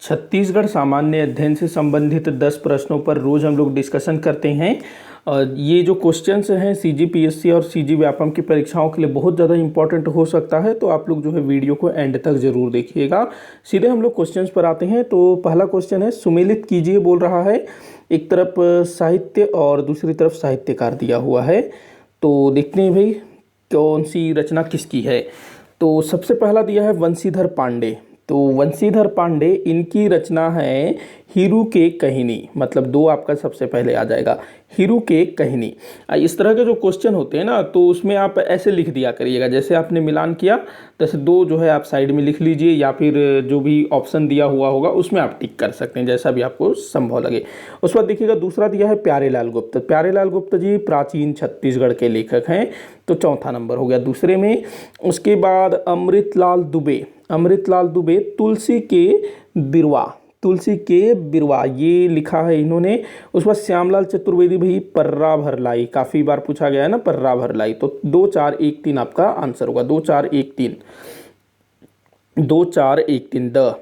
छत्तीसगढ़ सामान्य अध्ययन से संबंधित 10 प्रश्नों पर रोज हम लोग डिस्कशन करते हैं। और ये जो क्वेश्चंस हैं सीजीपीएससी और सीजी व्यापम की परीक्षाओं के लिए बहुत ज़्यादा इंपॉर्टेंट हो सकता है, तो आप लोग जो है वीडियो को एंड तक ज़रूर देखिएगा। सीधे हम लोग क्वेश्चंस पर आते हैं। तो पहला क्वेश्चन है, सुमेलित कीजिए बोल रहा है। एक तरफ साहित्य और दूसरी तरफ साहित्यकार दिया हुआ है। तो देखते हैं भाई कौन सी रचना किसकी है। तो सबसे पहला दिया है वंशीधर पांडे। तो वंशीधर पांडे, इनकी रचना है हीरू के कहिनी, मतलब 2 आपका सबसे पहले आ जाएगा, हीरू के कहिनी। इस तरह के जो क्वेश्चन होते हैं ना, तो उसमें आप ऐसे लिख दिया करिएगा, जैसे आपने मिलान किया जैसे 2 जो है आप साइड में लिख लीजिए, या फिर जो भी ऑप्शन दिया हुआ होगा उसमें आप टिक कर सकते हैं, जैसा भी आपको संभव लगे। उस बाद देखिएगा दूसरा दिया है प्यारेलाल गुप्त। प्यारेलाल गुप्त जी प्राचीन छत्तीसगढ़ के लेखक हैं, तो चौथा नंबर हो गया दूसरे में। उसके बाद अमृतलाल दुबे। अमृतलाल दुबे तुलसी के बिरवा, तुलसी के बिरवा ये लिखा है इन्होंने। उस बाद श्यामलाल चतुर्वेदी भाई पर्रा भरलाई, काफ़ी बार पूछा गया है ना पर्रा भरलाई। तो 2 4 1 3 आपका आंसर होगा, 2 4 1 3, 2 4 1 3 द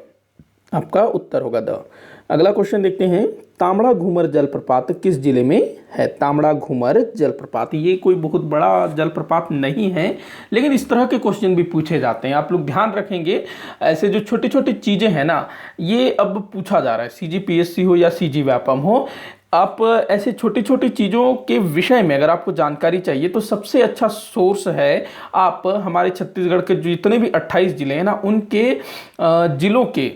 आपका उत्तर होगा द। अगला क्वेश्चन देखते हैं, तांबड़ा घूमर जलप्रपात किस जिले में है। तांबड़ा घूमर जलप्रपात, ये कोई बहुत बड़ा जलप्रपात नहीं है, लेकिन इस तरह के क्वेश्चन भी पूछे जाते हैं। आप लोग ध्यान रखेंगे, ऐसे जो छोटी छोटी चीज़ें हैं ना, ये अब पूछा जा रहा है, सीजीपीएससी हो या सीजी व्यापम हो। आप ऐसे छोटी छोटी चीज़ों के विषय में अगर आपको जानकारी चाहिए, तो सबसे अच्छा सोर्स है आप हमारे छत्तीसगढ़ के जितने भी 28 जिले हैं ना, उनके जिलों के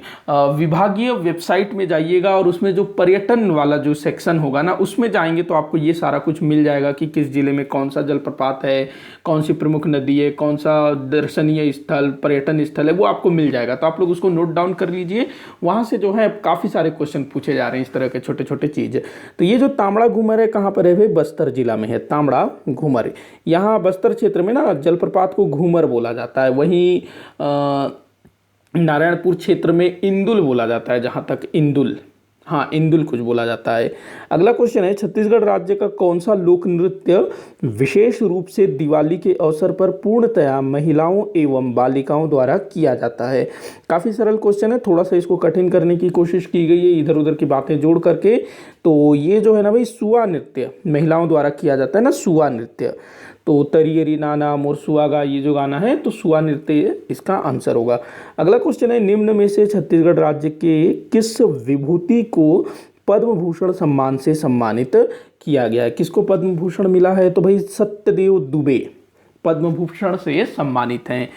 विभागीय वेबसाइट में जाइएगा, और उसमें जो पर्यटन वाला जो सेक्शन होगा ना, उसमें जाएंगे तो आपको ये सारा कुछ मिल जाएगा कि किस जिले में कौन सा जलप्रपात है, कौन सी प्रमुख नदी है, कौन सा दर्शनीय स्थल, पर्यटन स्थल है, वो आपको मिल जाएगा। तो आप लोग उसको नोट डाउन कर लीजिए, वहाँ से जो है काफ़ी सारे क्वेश्चन पूछे जा रहे हैं इस तरह के छोटे छोटे चीज़। तो ये जो तांबड़ा घूमर है कहाँ पर है भाई, बस्तर जिला में है तांबड़ा घूमर। यहाँ बस्तर क्षेत्र में ना जलप्रपात को घूमर बोला जाता है। वहीं नारायणपुर क्षेत्र में इंदुल बोला जाता है, जहाँ तक इंदुल, हाँ इंदुल कुछ बोला जाता है। अगला क्वेश्चन है, छत्तीसगढ़ राज्य का कौन सा लोक नृत्य विशेष रूप से दिवाली के अवसर पर पूर्णतया महिलाओं एवं बालिकाओं द्वारा किया जाता है। काफ़ी सरल क्वेश्चन है, थोड़ा सा इसको कठिन करने की कोशिश की गई है इधर उधर की बातें जोड़ करके। तो ये जो है ना भाई, सुआ नृत्य महिलाओं द्वारा किया जाता है ना, सुआ नृत्य। तो तरियरी नाना मोर सुआगा, ये जो गाना है, तो सुआ नृत्य इसका आंसर होगा। अगला क्वेश्चन है, निम्न में से छत्तीसगढ़ राज्य के किस विभूति को पद्म भूषण सम्मान से सम्मानित किया गया है। किसको पद्म भूषण मिला है, तो भाई सत्यदेव दुबे पद्म भूषण से सम्मानित हैं।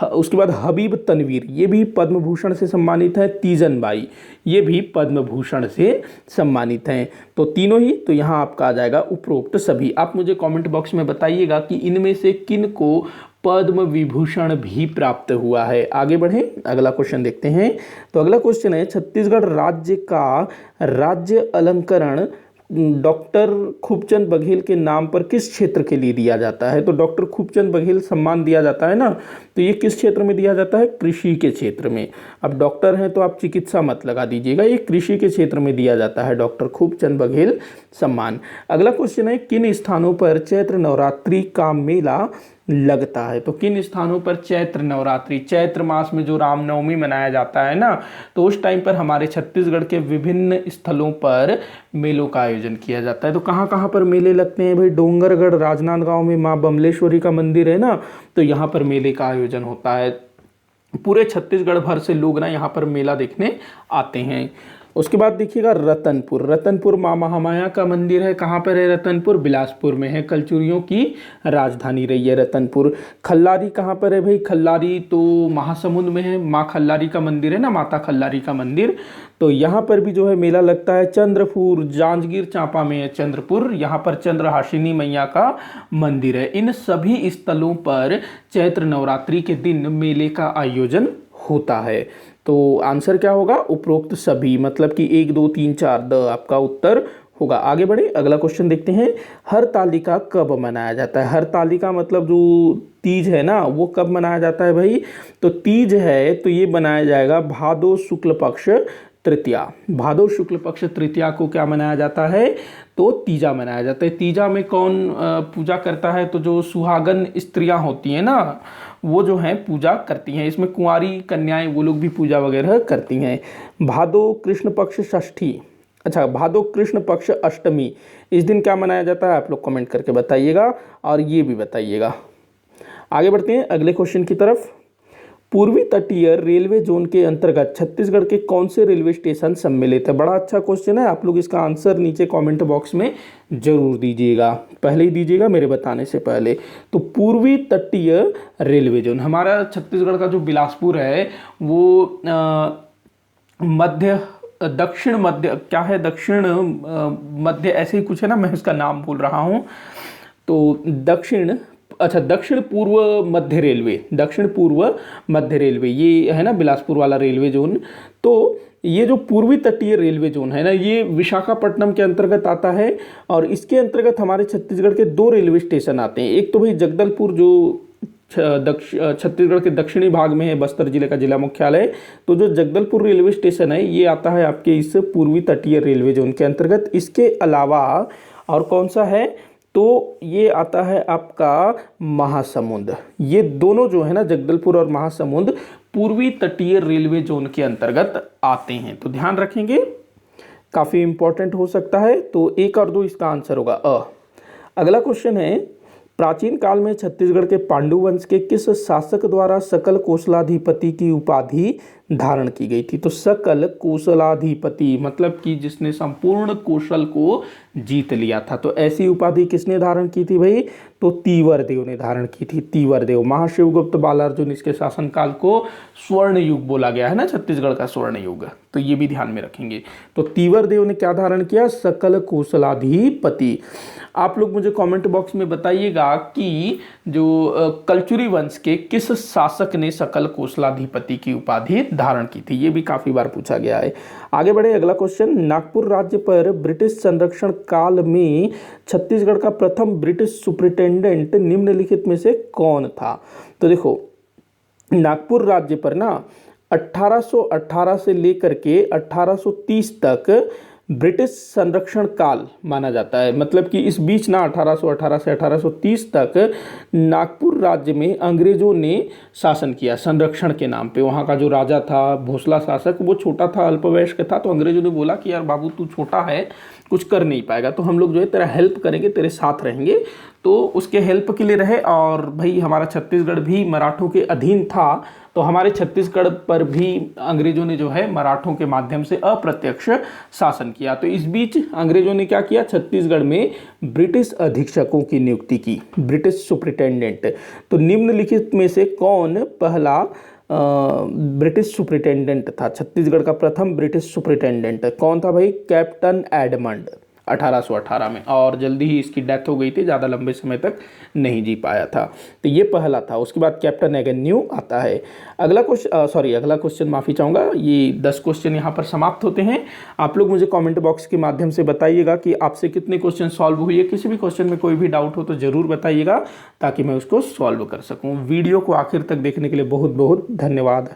उसके बाद हबीब तनवीर, ये भी पद्म भूषण से सम्मानित है। तीजन बाई, ये भी पद्म भूषण से सम्मानित हैं। तो तीनों ही, तो यहाँ आपका आ जाएगा उपरोक्त सभी। आप मुझे कमेंट बॉक्स में बताइएगा कि इनमें से किन को पद्म विभूषण भी प्राप्त हुआ है। आगे बढ़ें, अगला क्वेश्चन देखते हैं। तो अगला क्वेश्चन है, छत्तीसगढ़ राज्य का राज्य अलंकरण डॉक्टर खूबचंद बघेल के नाम पर किस क्षेत्र के लिए दिया जाता है। तो डॉक्टर खूबचंद बघेल सम्मान दिया जाता है ना, तो ये किस क्षेत्र में दिया जाता है, कृषि के क्षेत्र में। अब डॉक्टर हैं तो आप चिकित्सा मत लगा दीजिएगा, ये कृषि के क्षेत्र में दिया जाता है डॉक्टर खूबचंद बघेल सम्मान। अगला क्वेश्चन है, किन स्थानों पर चैत्र नवरात्रि का मेला लगता है। तो किन स्थानों पर चैत्र नवरात्रि, चैत्र मास में जो रामनवमी मनाया जाता है ना, तो उस टाइम पर हमारे छत्तीसगढ़ के विभिन्न स्थलों पर मेलों का आयोजन किया जाता है। तो कहाँ कहाँ पर मेले लगते हैं भाई, डोंगरगढ़ राजनांदगांव में माँ बमलेश्वरी का मंदिर है ना, तो यहाँ पर मेले का आयोजन होता है। पूरे छत्तीसगढ़ भर से लोग ना यहाँ पर मेला देखने आते हैं। उसके बाद देखिएगा रतनपुर, रतनपुर माँ महामाया का मंदिर है। कहाँ पर है रतनपुर, बिलासपुर में है, कलचुरियों की राजधानी रही है रतनपुर। खल्लारी कहाँ पर है भाई, खल्लारी तो महासमुंद में है, माँ खल्लारी का मंदिर है ना, माता खल्लारी का मंदिर, तो यहाँ पर भी जो है मेला लगता है। चंद्रपुर जांजगीर चांपा में है चंद्रपुर, यहाँ पर चंद्रहासिनी मैया का मंदिर है। इन सभी स्थलों पर चैत्र नवरात्रि के दिन मेले का आयोजन होता है। तो आंसर क्या होगा, उपरोक्त सभी, मतलब कि 1 2 3 4 द आपका उत्तर होगा। आगे बढ़े, अगला क्वेश्चन देखते हैं, हरतालिका कब मनाया जाता है। हरतालिका मतलब जो तीज है ना, वो कब मनाया जाता है भाई, तो तीज है तो ये मनाया जाएगा भादो शुक्ल पक्ष तृतीया। भादो शुक्ल पक्ष तृतीया को क्या मनाया जाता है, तो तीजा मनाया जाता है। तीजा में कौन पूजा करता है, तो जो सुहागन स्त्रियां होती हैं ना, वो जो हैं पूजा करती हैं। इसमें कुंवारी कन्याएं वो लोग भी पूजा वगैरह करती हैं। भादो कृष्ण पक्ष षष्ठी, अच्छा भादो कृष्ण पक्ष अष्टमी, इस दिन क्या मनाया जाता है आप लोग कमेंट करके बताइएगा और ये भी बताइएगा। आगे बढ़ते हैं अगले क्वेश्चन की तरफ। पूर्वी तटीय रेलवे जोन के अंतर्गत छत्तीसगढ़ के कौन से रेलवे स्टेशन सम्मिलित है? बड़ा अच्छा क्वेश्चन है, आप लोग इसका आंसर नीचे कमेंट बॉक्स में जरूर दीजिएगा, पहले ही दीजिएगा मेरे बताने से पहले। तो पूर्वी तटीय रेलवे जोन, हमारा छत्तीसगढ़ का जो बिलासपुर है वो मध्य दक्षिण मध्य क्या है, दक्षिण मध्य ऐसे ही कुछ है ना, मैं उसका नाम भूल रहा हूँ। तो दक्षिण पूर्व मध्य रेलवे, दक्षिण पूर्व मध्य रेलवे ये है ना बिलासपुर वाला रेलवे जोन। तो ये जो पूर्वी तटीय रेलवे जोन है ना, ये विशाखापट्टनम के अंतर्गत आता है और इसके अंतर्गत हमारे छत्तीसगढ़ के 2 रेलवे स्टेशन आते हैं। एक तो भाई जगदलपुर जो छत्तीसगढ़ के दक्षिणी भाग में है, बस्तर जिले का जिला मुख्यालय। तो जो जगदलपुर रेलवे स्टेशन है ये आता है आपके इस पूर्वी तटीय रेलवे जोन के अंतर्गत। इसके अलावा और कौन सा है, तो ये आता है आपका महासमुंद। ये दोनों जो है ना जगदलपुर और महासमुंद पूर्वी तटीय रेलवे जोन के अंतर्गत आते हैं, तो ध्यान रखेंगे, काफ़ी इंपॉर्टेंट हो सकता है। तो 1 और 2 इसका आंसर होगा अ। अगला क्वेश्चन है, प्राचीन काल में छत्तीसगढ़ के पांडु वंश के किस शासक द्वारा सकल कोसलाधिपति की उपाधि धारण की गई थी? तो सकल कोसलाधिपति मतलब कि जिसने संपूर्ण कौशल को जीत लिया था। तो ऐसी उपाधि किसने धारण की थी भाई? तो तीवर देव ने धारण की थी। तीवर देव, महाशिवगुप्त बालार्जुन, इसके शासनकाल को स्वर्ण युग बोला गया है ना, छत्तीसगढ़ का स्वर्ण युग, तो ये भी ध्यान में रखेंगे। तो तीवर देव ने क्या धारण किया? सकल कोसलाधिपति। आप लोग मुझे कमेंट बॉक्स में बताइएगा कि जो कलचुरी वंश के किस शासक ने सकल कोसलाधिपति की उपाधि धारण की थी, ये भी काफी बार पूछा गया है। आगे बढ़े, अगला क्वेश्चन, नागपुर राज्य पर ब्रिटिश संरक्षण काल में छत्तीसगढ़ का प्रथम ब्रिटिश सुपरिटेंडेंट निम्नलिखित में से कौन था? तो देखो, नागपुर राज्य पर ना 1818 से लेकर के 1830 तक ब्रिटिश संरक्षण काल माना जाता है। मतलब कि इस बीच ना 1818 से 1830 तक नागपुर राज्य में अंग्रेजों ने शासन किया संरक्षण के नाम पे। वहाँ का जो राजा था, भोसला शासक, वो छोटा था, अल्पवयस्क था। तो अंग्रेजों ने बोला कि यार बाबू तू छोटा है, कुछ कर नहीं पाएगा, तो हम लोग जो है तेरा हेल्प करेंगे, तेरे साथ रहेंगे। तो उसके हेल्प के लिए रहे। और भाई हमारा छत्तीसगढ़ भी मराठों के अधीन था, तो हमारे छत्तीसगढ़ पर भी अंग्रेजों ने जो है मराठों के माध्यम से अप्रत्यक्ष शासन किया। तो इस बीच अंग्रेजों ने क्या किया? छत्तीसगढ़ में ब्रिटिश अधीक्षकों की नियुक्ति की, ब्रिटिश सुपरिटेंडेंट। तो निम्नलिखित में से कौन पहला ब्रिटिश सुपरिटेंडेंट था? छत्तीसगढ़ का प्रथम ब्रिटिश सुपरिटेंडेंट कौन था भाई? कैप्टन एडमंड, 1818 में। और जल्दी ही इसकी डेथ हो गई थी, ज़्यादा लंबे समय तक नहीं जी पाया था। तो ये पहला था। उसके बाद कैप्टन एगन्यू आता है। अगला क्वेश्चन माफ़ी चाहूँगा, ये 10 क्वेश्चन यहाँ पर समाप्त होते हैं। आप लोग मुझे कमेंट बॉक्स के माध्यम से बताइएगा कि आपसे कितने क्वेश्चन सॉल्व हुए। किसी भी क्वेश्चन में कोई भी डाउट हो तो ज़रूर बताइएगा, ताकि मैं उसको सॉल्व कर सकूँ। वीडियो को आखिर तक देखने के लिए बहुत बहुत धन्यवाद।